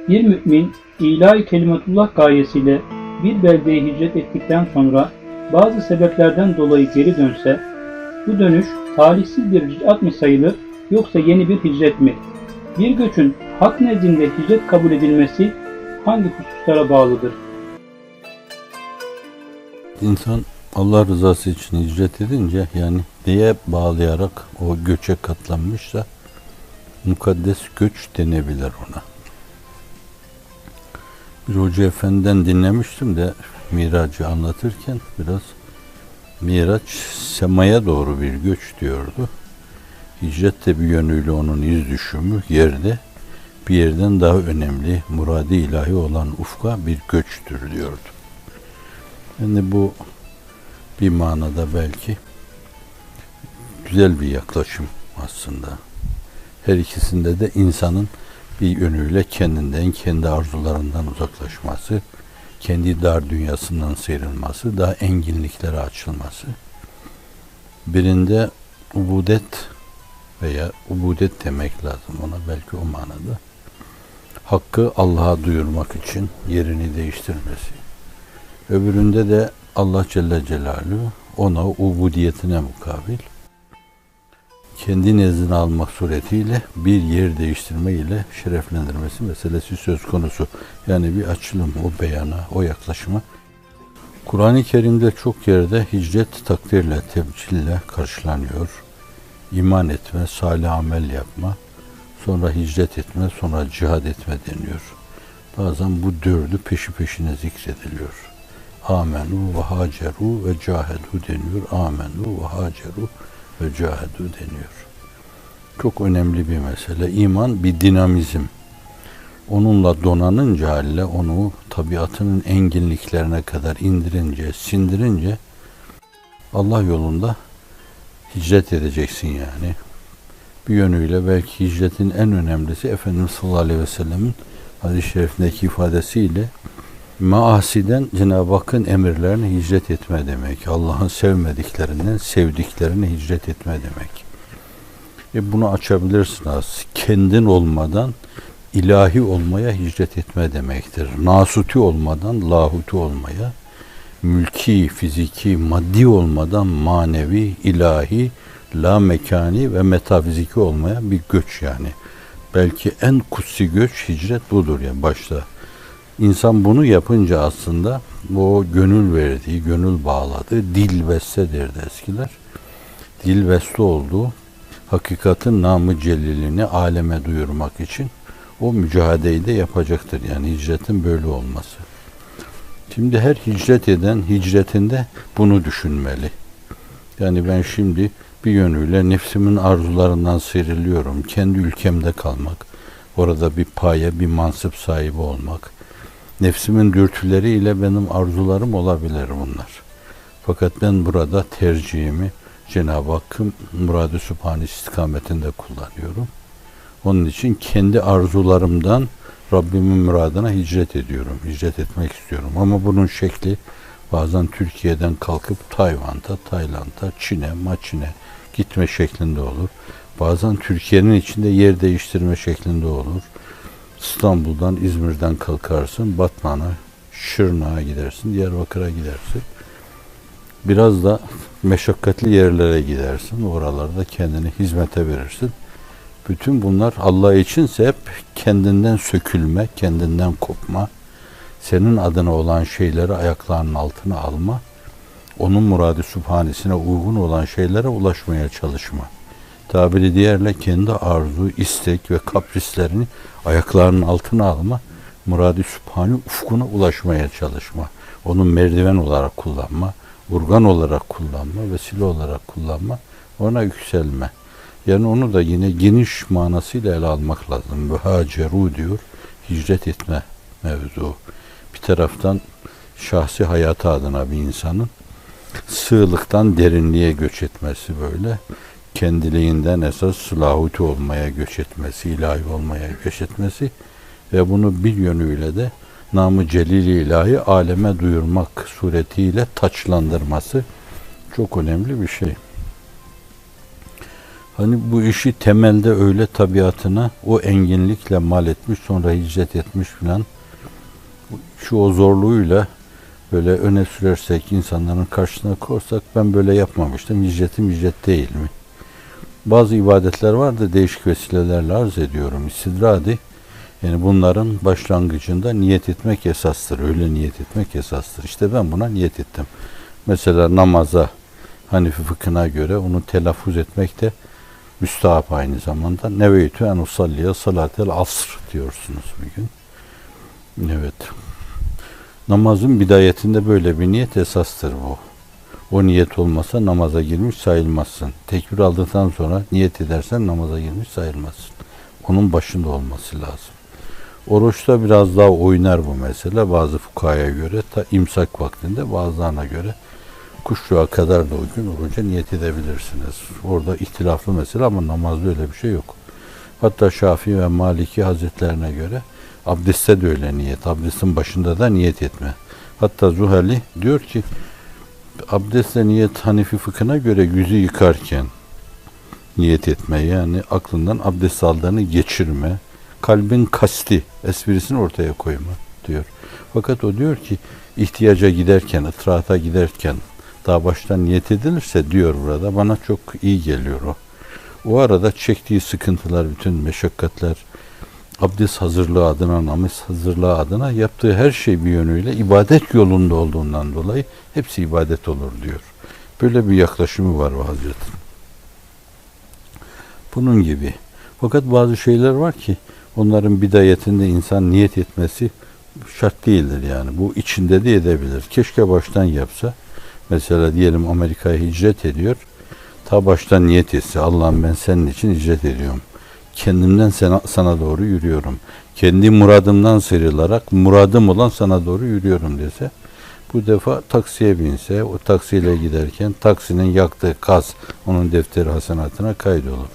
Bir mümin, ilahi kelimetullah gayesiyle bir beldeye hicret ettikten sonra bazı sebeplerden dolayı geri dönse, bu dönüş talihsiz bir ric'at mı sayılır yoksa yeni bir hicret mi? Bir göçün hak nezdinde hicret kabul edilmesi hangi hususlara bağlıdır? İnsan Allah rızası için hicret edince, yani neye bağlayarak o göçe katlanmışsa mukaddes göç denebilir ona. Bir hoca efendiden dinlemiştim de Miracı anlatırken, biraz Miraç semaya doğru bir göç diyordu. Hicret de bir yönüyle onun iz düşümü, yerde bir yerden daha önemli, muradi ilahi olan ufka bir göçtür diyordu. Yani bu bir manada belki güzel bir yaklaşım aslında. Her ikisinde de insanın bir yönüyle kendinden, kendi arzularından uzaklaşması, kendi dar dünyasından sıyrılması, daha enginliklere açılması. Birinde ubudet veya ubudet demek lazım ona, belki o manada. Hakkı Allah'a duyurmak için yerini değiştirmesi. Öbüründe de Allah Celle Celaluhu ona ubudiyetine mukabil kendi nezdine almak suretiyle bir yer değiştirme ile şereflendirmesi meselesi söz konusu. Yani bir açılım o beyana, o yaklaşıma. Kur'an-ı Kerim'de çok yerde hicret takdirle, tebcille karşılanıyor. İman etme, salih amel yapma, sonra hicret etme, sonra cihad etme deniyor. Bazen bu dördü peşi peşine zikrediliyor. Amenu ve haceru ve cahedu deniyor. Amenu ve haceru ve cahedu deniyor. Çok önemli bir mesele. İman bir dinamizm. Onunla donanınca halle, onu tabiatının enginliklerine kadar indirince, sindirince Allah yolunda hicret edeceksin yani. Bir yönüyle belki hicretin en önemlisi Efendimiz sallallahu aleyhi ve sellemin hadis-i şerifindeki ifadesiyle maasiden Cenab-ı Hakk'ın emirlerine hicret etme demek. Allah'ın sevmediklerinden sevdiklerine hicret etme demek. Bunu açabilirsin az. Kendin olmadan ilahi olmaya hicret etme demektir. Nasuti olmadan lahuti olmaya, mülki, fiziki, maddi olmadan manevi, ilahi, la mekani ve metafiziki olmaya bir göç yani. Belki en kutsi göç hicret budur yani başta. İnsan bunu yapınca aslında o gönül verdiği, gönül bağladığı dil beste derdi eskiler. Dil beste olduğu hakikatin namı celilini aleme duyurmak için o mücadeleyi de yapacaktır. Yani hicretin böyle olması. Şimdi her hicret eden hicretinde bunu düşünmeli. Yani ben şimdi bir yönüyle nefsimin arzularından sıyrılıyorum. Kendi ülkemde kalmak, orada bir paye, bir mansıp sahibi olmak. Nefsimin dürtüleriyle benim arzularım olabilir bunlar. Fakat ben burada tercihimi Cenab-ı Hakk'ın murad-ı sübhani istikametinde kullanıyorum. Onun için kendi arzularımdan Rabbimin muradına hicret ediyorum. Hicret etmek istiyorum. Ama bunun şekli bazen Türkiye'den kalkıp Tayvan'da, Tayland'a, Çin'e, Maçin'e gitme şeklinde olur. Bazen Türkiye'nin içinde yer değiştirme şeklinde olur. İstanbul'dan, İzmir'den kalkarsın, Batman'a, Şırnak'a gidersin, Diyarbakır'a gidersin. Biraz da meşakkatli yerlere gidersin, oralarda kendini hizmete verirsin. Bütün bunlar Allah içinse hep kendinden sökülme, kendinden kopma, senin adına olan şeyleri ayaklarının altına alma, onun muradı sübhanesine uygun olan şeylere ulaşmaya çalışma. Tabiri diğerle kendi arzu, istek ve kaprislerini ayaklarının altına alma, murad-ı sübhani ufkuna ulaşmaya çalışma. Onu merdiven olarak kullanma, organ olarak kullanma, vesile olarak kullanma, ona yükselme. Yani onu da yine geniş manasıyla ele almak lazım. Mühaceru diyor, hicret etme mevzu. Bir taraftan şahsi hayatı adına bir insanın sığlıktan derinliğe göç etmesi böyle. Kendiliğinden esas lahuti olmaya göç etmesi, ilahi olmaya göç etmesi ve bunu bir yönüyle de namı celil-i ilahi aleme duyurmak suretiyle taçlandırması çok önemli bir şey. Hani bu işi temelde öyle tabiatına o enginlikle mal etmiş, sonra hicret etmiş filan. Şu o zorluğuyla böyle öne sürersek, insanların karşısına korsak, ben böyle yapmamıştım, hicretim hicret değil mi? Bazı ibadetler var da değişik vesilelerle arz ediyorum. İstidradi, yani bunların başlangıcında niyet etmek esastır. Öyle niyet etmek esastır. İşte ben buna niyet ettim. Mesela namaza, Hanefi fıkhına göre onu telaffuz etmek de müstahap aynı zamanda. Neveytü en usalliye salatel asr diyorsunuz bugün. Evet. Namazın bidayetinde böyle bir niyet esastır bu. O niyet olmasa namaza girmiş sayılmazsın. Tekbir aldıktan sonra niyet edersen namaza girmiş sayılmazsın. Onun başında olması lazım. Oruçta biraz daha oynar bu mesele. Bazı fukahaya göre ta imsak vaktinde, bazılarına göre kuşluğa kadar da o gün oruca niyet edebilirsiniz. Orada ihtilaflı mesele ama namazda öyle bir şey yok. Hatta Şafii ve Maliki Hazretlerine göre abdestte de öyle niyet. Abdestin başında da niyet etme. Hatta Zuhali diyor ki abdestle niyet Hanefi fıkhına göre yüzü yıkarken niyet etme, yani aklından abdest aldığını geçirme, kalbin kasti, esprisini ortaya koyma diyor. Fakat o diyor ki ihtiyaca giderken, ıtrahata giderken daha baştan niyet edilirse diyor burada bana çok iyi geliyor o. O arada çektiği sıkıntılar, bütün meşakkatler, abdest hazırlığı adına, namaz hazırlığı adına yaptığı her şey bir yönüyle ibadet yolunda olduğundan dolayı hepsi ibadet olur diyor. Böyle bir yaklaşımı var o Hazretin. Bunun gibi. Fakat bazı şeyler var ki onların bidayetinde insan niyet etmesi şart değildir yani. Bu içinde de edebilir. Keşke baştan yapsa. Mesela diyelim Amerika'ya hicret ediyor. Ta baştan niyet etse, Allah'ım ben senin için hicret ediyorum. Kendimden sana doğru yürüyorum. Kendi muradımdan sıyrılarak muradım olan sana doğru yürüyorum dese, bu defa taksiye binse, o taksiyle giderken taksinin yaktığı gaz onun defteri hasenatına kaydolur.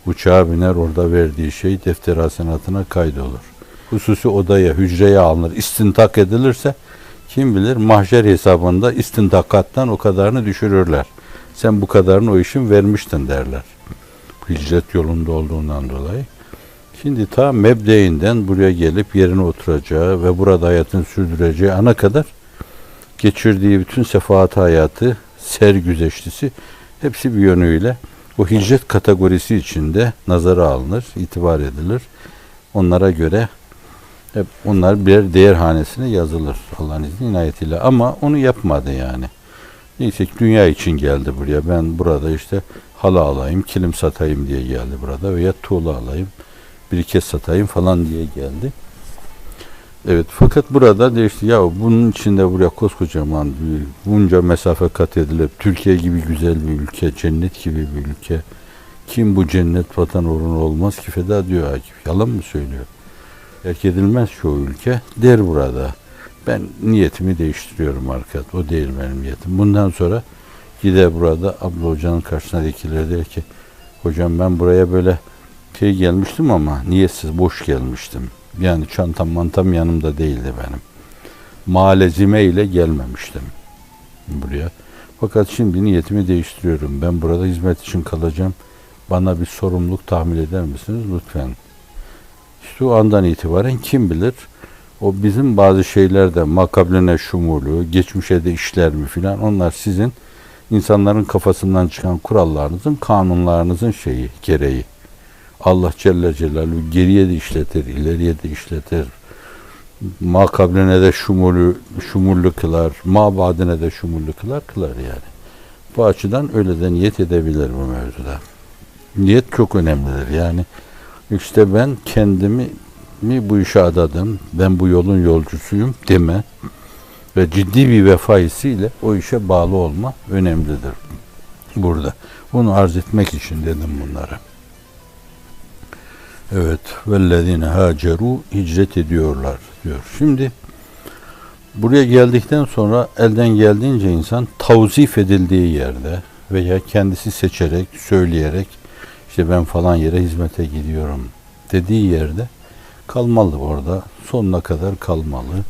Uçağa biner, orada verdiği şey defteri hasenatına kaydolur. Hususi odaya, hücreye alınır, istintak edilirse kim bilir mahşer hesabında istintakattan o kadarını düşürürler. Sen bu kadarını o işin vermiştin derler. Hicret yolunda olduğundan dolayı. Şimdi ta mebdeinden buraya gelip yerine oturacağı ve burada hayatını sürdüreceği ana kadar geçirdiği bütün sefahat hayatı, sergüzeştisi hepsi bir yönüyle o hicret kategorisi içinde nazara alınır, itibar edilir. Onlara göre hep onlar birer değer hanesine yazılır Allah'ın izni inayetiyle. Ama onu yapmadı yani. Neyse ki dünya için geldi buraya. Ben burada işte halı alayım, kilim satayım diye geldi burada veya tuğla alayım, biriket satayım falan diye geldi. Evet, fakat burada de işte ya bunun içinde buraya koskocaman bunca mesafe kat edilip Türkiye gibi güzel bir ülke, cennet gibi bir ülke, kim bu cennet vatan uğruna olmaz ki feda diyor Akif. Yalan mı söylüyor? Terk edilmez şu ülke der burada. Ben niyetimi değiştiriyorum arkadaş. O değil benim niyetim. Bundan sonra gider burada abla hocanın karşısına dikilir, der ki hocam ben buraya böyle gelmiştim ama niyetsiz boş gelmiştim. Yani çantam mantam yanımda değildi benim. Malezime ile gelmemiştim buraya. Fakat şimdi niyetimi değiştiriyorum. Ben burada hizmet için kalacağım. Bana bir sorumluluk tahmin eder misiniz lütfen? İşte o andan itibaren kim bilir o bizim bazı şeylerde makabline şumulu, geçmişe de işler mi filan, onlar sizin insanların kafasından çıkan kurallarınızın, kanunlarınızın şeyi, gereği. Allah Celle Celaluhu geriye de işletir, ileriye de işletir. Makabline de şumullü kılar, mabadine de şumullü kılar yani. Bu açıdan öyle de niyet edebilir bu mevzuda. Niyet çok önemlidir yani. İşte ben kendimi bu işe adadım, ben bu yolun yolcusuyum deme ve ciddi bir vefa hissiyle o işe bağlı olma önemlidir burada. Bunu arz etmek için dedim bunları. Evet, vellezine haceru hicret ediyorlar diyor. Şimdi buraya geldikten sonra elden geldiğince insan tavzif edildiği yerde veya kendisi seçerek, söyleyerek işte ben falan yere hizmete gidiyorum dediği yerde kalmalı orada. Sonuna kadar kalmalı.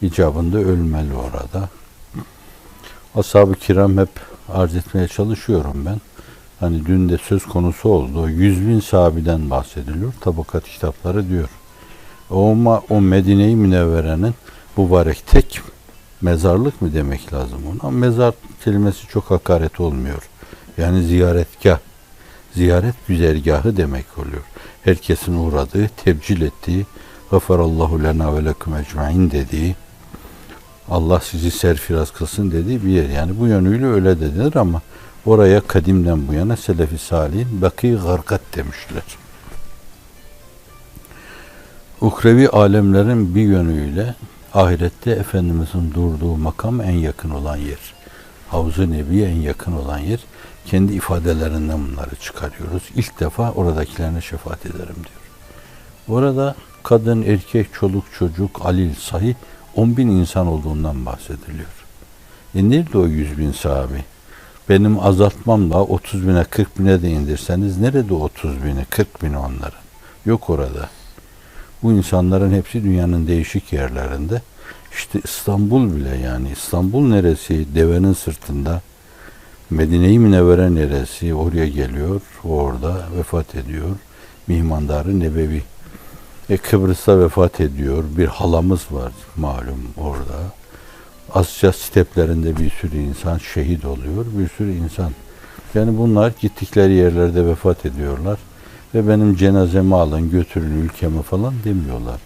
İcabında ölmeli orada. Ashab-ı kiram hep arz etmeye çalışıyorum ben. Hani dün de söz konusu oldu. 100.000 sahabeden bahsediliyor. Tabakat kitapları diyor. O Medine-i Münevvere'nin mübarek tek mezarlık mı demek lazım ona? Mezar kelimesi çok hakaret olmuyor. Yani ziyaretgah, ziyaret güzergahı demek oluyor. Herkesin uğradığı, tebcil ettiği, gafarallahu lena ve lekum ecmain dediği, Allah sizi serfiraz kılsın dediği bir yer. Yani bu yönüyle öyle dediler ama oraya kadimden bu yana Selefi Salih'in Baki Garkat demişler. Uhrevi alemlerin bir yönüyle ahirette Efendimizin durduğu makam en yakın olan yer. Havz-ı Nebi'ye en yakın olan yer. Kendi ifadelerinden bunları çıkarıyoruz. İlk defa oradakilerine şefaat ederim diyor. Orada kadın, erkek, çoluk, çocuk, alil, sahih 10.000 insan olduğundan bahsediliyor. Nerede o 100.000 sahabi? Benim azaltmamla 30.000'e 40.000'e de indirseniz nerede 30.000'i 40.000'i onların? Yok orada. Bu insanların hepsi dünyanın değişik yerlerinde. İşte İstanbul bile, yani İstanbul neresi? Devenin sırtında. Medine-i Münevvere neresi? Oraya geliyor. Orada vefat ediyor. Mihmandar-ı Nebevi. Kıbrıs'ta vefat ediyor. Bir halamız var malum orada. Asya steplerinde bir sürü insan şehit oluyor. Bir sürü insan. Yani bunlar gittikleri yerlerde vefat ediyorlar. Ve benim cenazemi alın götürün ülkeme falan demiyorlar.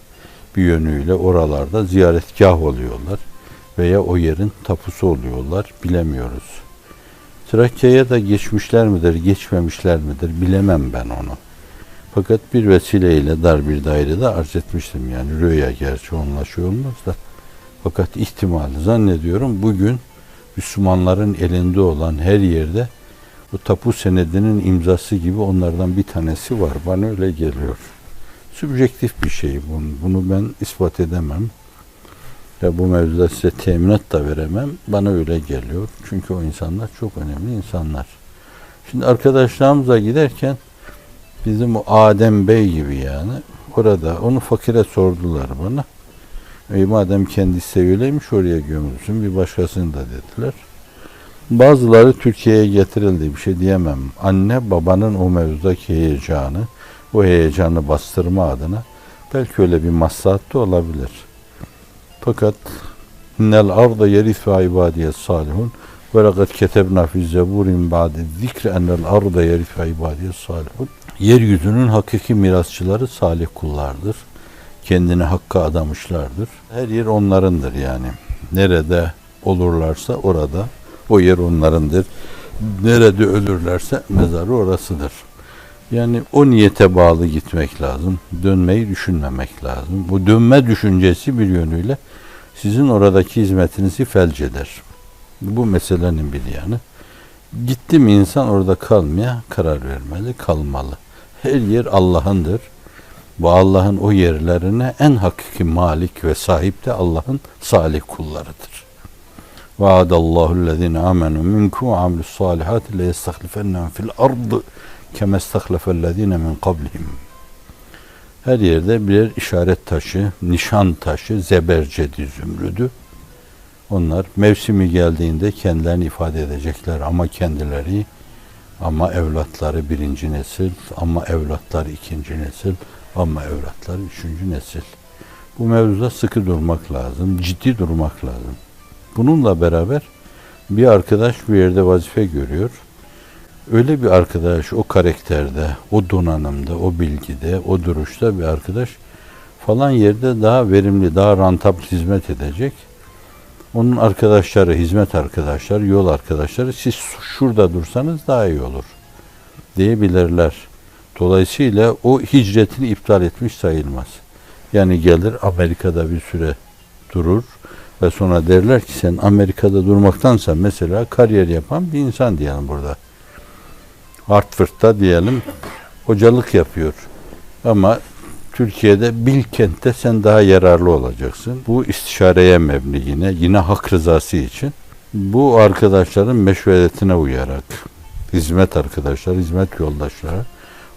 Bir yönüyle oralarda ziyaretgah oluyorlar. Veya o yerin tapusu oluyorlar. Bilemiyoruz. Trakya'ya da geçmişler midir, geçmemişler midir bilemem ben onu. Fakat bir vesileyle dar bir dairede arz etmiştim. Yani rüya gerçi onunla şey olmaz da. Fakat ihtimali zannediyorum bugün Müslümanların elinde olan her yerde bu tapu senedinin imzası gibi onlardan bir tanesi var. Bana öyle geliyor. Sübjektif bir şey. Bunu ben ispat edemem. Ya bu mevzuda size teminat da veremem. Bana öyle geliyor. Çünkü o insanlar çok önemli insanlar. Şimdi arkadaşlarımıza giderken bizim o Adem Bey gibi yani orada onu fakire sordular bana. Madem kendisi öyleymiş oraya gömülsün bir başkasını da dediler. Bazıları Türkiye'ye getirildi, bir şey diyemem. Anne babanın o mevzudaki heyecanı, o heyecanı bastırma adına belki öyle bir maslahat da olabilir. Fakat innel arda yerisu ibadiyes salihun ve lekad ketebna fi zeburin ba'de zikri enel arda yerisu ibadiyes salihun. Yeryüzünün hakiki mirasçıları salih kullardır. Kendini hakka adamışlardır. Her yer onlarındır yani. Nerede olurlarsa orada o yer onlarındır. Nerede ölürlerse mezarı orasıdır. Yani o niyete bağlı gitmek lazım. Dönmeyi düşünmemek lazım. Bu dönme düşüncesi bir yönüyle sizin oradaki hizmetinizi felç eder. Bu meselenin bir yanı. Gitti mi insan orada kalmaya karar vermeli, kalmalı. Her yer Allah'ındır. Bu Allah'ın o yerlerine en hakiki malik ve sahip de Allah'ın salih kullarıdır. Vaadallahu ellezine amenu minkum ve amilus salihati le yestahlifennehum fil ardı kema istahlafellezine min qablihim. Her yerde birer işaret taşı, nişan taşı, zebercedi zümrüdü. Onlar mevsimi geldiğinde kendilerini ifade edecekler ama kendileri, ama evlatları birinci nesil, ama evlatları ikinci nesil, ama evlatları üçüncü nesil. Bu mevzuda sıkı durmak lazım, ciddi durmak lazım. Bununla beraber bir arkadaş bir yerde vazife görüyor. Öyle bir arkadaş o karakterde, o donanımda, o bilgide, o duruşta bir arkadaş falan yerde daha verimli, daha rentable hizmet edecek. Onun arkadaşları, hizmet arkadaşları, yol arkadaşları siz şurada dursanız daha iyi olur diyebilirler. Dolayısıyla o hicretini iptal etmiş sayılmaz. Yani gelir Amerika'da bir süre durur ve sonra derler ki sen Amerika'da durmaktansa mesela kariyer yapan bir insan diyelim burada. Hartford'da diyelim hocalık yapıyor. Ama Türkiye'de Bilkent'te sen daha yararlı olacaksın. Bu istişareye mebni yine hak rızası için. Bu arkadaşların meşveretine uyarak hizmet arkadaşları, hizmet yoldaşları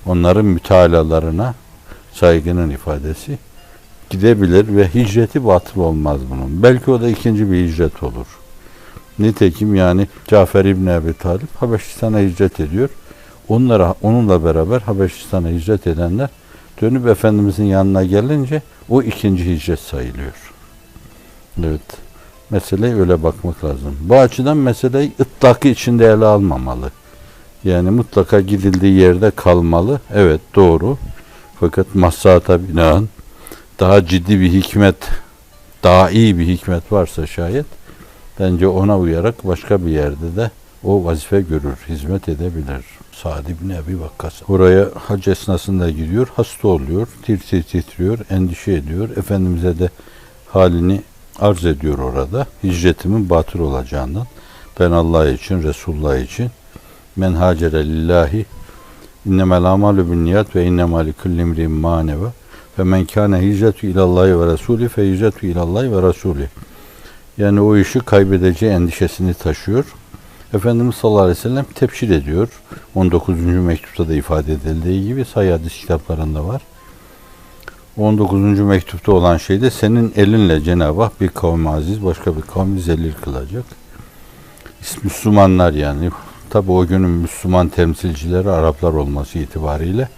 onların mütalalarına saygının ifadesi gidebilir ve hicreti batıl olmaz bunun. Belki o da ikinci bir hicret olur. Nitekim yani Cafer İbni Ebi Talib Habeşistan'a hicret ediyor. Onunla beraber Habeşistan'a hicret edenler dönüp Efendimizin yanına gelince o ikinci hicret sayılıyor. Evet. Meseleye öyle bakmak lazım. Bu açıdan meseleyi ıtlakı içinde ele almamalı. Yani mutlaka gidildiği yerde kalmalı. Evet, doğru. Fakat maslahata binaen daha ciddi bir hikmet, daha iyi bir hikmet varsa şayet, bence ona uyarak başka bir yerde de o vazife görür, hizmet edebilir. Sa'd ibn Ebi Vakkas. Oraya hac esnasında gidiyor, hasta oluyor, titriyor, endişe ediyor. Efendimiz'e de halini arz ediyor orada. Hicretimin batıl olacağından. Ben Allah için, Resulullah için men hacere lillahi innemel amalu bin niyat ve innemel likulli imrin ma neve ve men kâne hicretu ilallahi ve resulü fe hicretu ilallahi ve resulü. Yani o işi kaybedeceği endişesini taşıyor. Efendimiz sallallahu aleyhi ve sellem tebşir ediyor. 19. mektupta da ifade edildiği gibi sahih hadis kitaplarında var. 19. mektupta olan şey de senin elinle Cenab-ı Hak bir kavmi aziz, başka bir kavmi zelil kılacak. Müslümanlar yani. Tabi o günün Müslüman temsilcileri Araplar olması itibariyle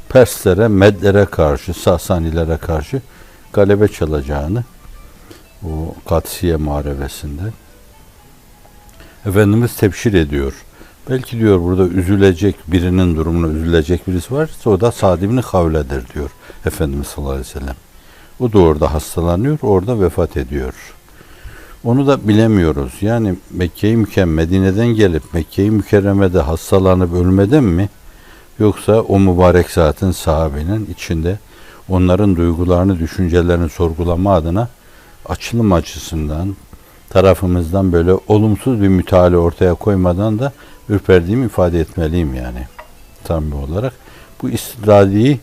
Perslere, Medlere karşı, Sasanilere karşı galebe çalacağını o Katsiye Muharebesi'nde Efendimiz tebşir ediyor. Belki diyor burada üzülecek birinin durumuna üzülecek birisi varsa o da Sa'd ibn Havle'dir diyor Efendimiz sallallahu aleyhi ve sellem. O da orada hastalanıyor, orada vefat ediyor. Onu da bilemiyoruz. Yani Mekke-i Medine'den gelip Mekke-i Mükerreme'de hastalanıp ölmeden mi? Yoksa o mübarek zatın sahabenin içinde onların duygularını, düşüncelerini sorgulama adına açılım açısından tarafımızdan böyle olumsuz bir müteala ortaya koymadan da ürperdiğimi ifade etmeliyim yani. Tam olarak. Bu istidradiyi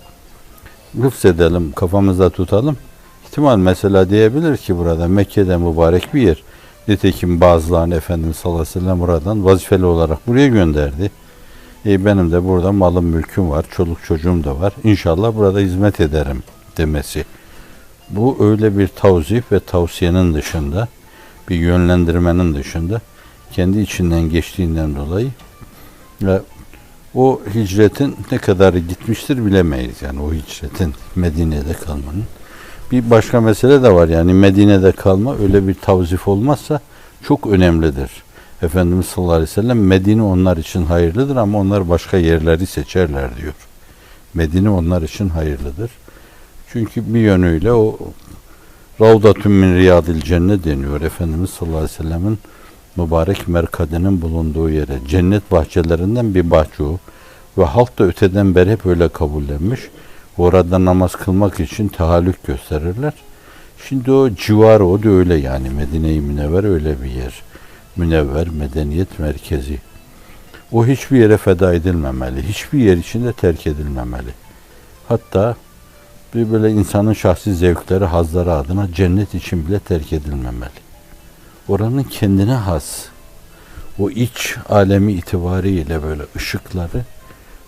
hıfzedelim, kafamızda tutalım. İhtimal mesela diyebilir ki burada Mekke'de mübarek bir yer. Nitekim bazılarını Efendimiz sallallahu aleyhi ve sellem buradan vazifeli olarak buraya gönderdi. Benim de burada malım mülküm var, çoluk çocuğum da var. İnşallah burada hizmet ederim demesi. Bu öyle bir tavzif ve tavsiyenin dışında, bir yönlendirmenin dışında kendi içinden geçtiğinden dolayı ve o hicretin ne kadar gitmiştir bilemeyiz. Yani o hicretin Medine'de kalmanın. Bir başka mesele de var yani Medine'de kalma öyle bir tavzif olmazsa çok önemlidir. Efendimiz sallallahu aleyhi ve sellem Medine onlar için hayırlıdır ama onlar başka yerleri seçerler diyor. Medine onlar için hayırlıdır. Çünkü bir yönüyle o Ravdatun min riyadil cennet deniyor. Efendimiz sallallahu aleyhi ve sellemin mübarek merkadının bulunduğu yere. Cennet bahçelerinden bir bahçe o. Ve halk da öteden beri hep öyle kabullenmiş. Orada namaz kılmak için tahallük gösterirler. Şimdi o civarı o da öyle yani. Medine-i Münevver öyle bir yer. Münevver medeniyet merkezi. O hiçbir yere feda edilmemeli. Hiçbir yer içinde terk edilmemeli. Hatta bir böyle insanın şahsi zevkleri, hazları adına cennet için bile terk edilmemeli. Oranın kendine has, o iç alemi itibariyle böyle ışıkları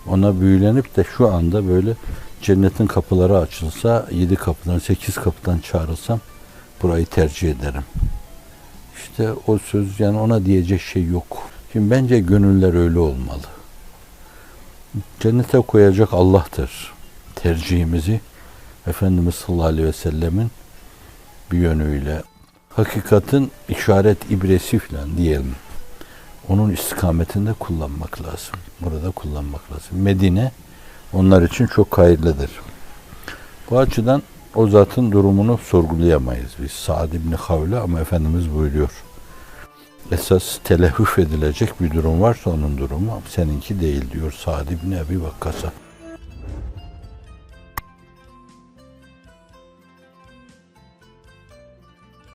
ona büyülenip de şu anda böyle cennetin kapıları açılsa 7 kapıdan 8 kapıdan çağrılsam burayı tercih ederim. İşte o söz yani ona diyecek şey yok. Şimdi bence gönüller öyle olmalı. Cennete koyacak Allah'tır. Tercihimizi Efendimiz sallallahu aleyhi ve sellemin bir yönüyle hakikatin işaret ibresi falan diyelim. Onun istikametinde kullanmak lazım. Burada kullanmak lazım. Medine onlar için çok hayırlıdır. Bu açıdan o zatın durumunu sorgulayamayız biz. Sa'd ibn Havle ama Efendimiz buyuruyor. Esas telehüf edilecek bir durum varsa onun durumu seninki değil diyor Sa'd ibn Ebi Vakkas'a.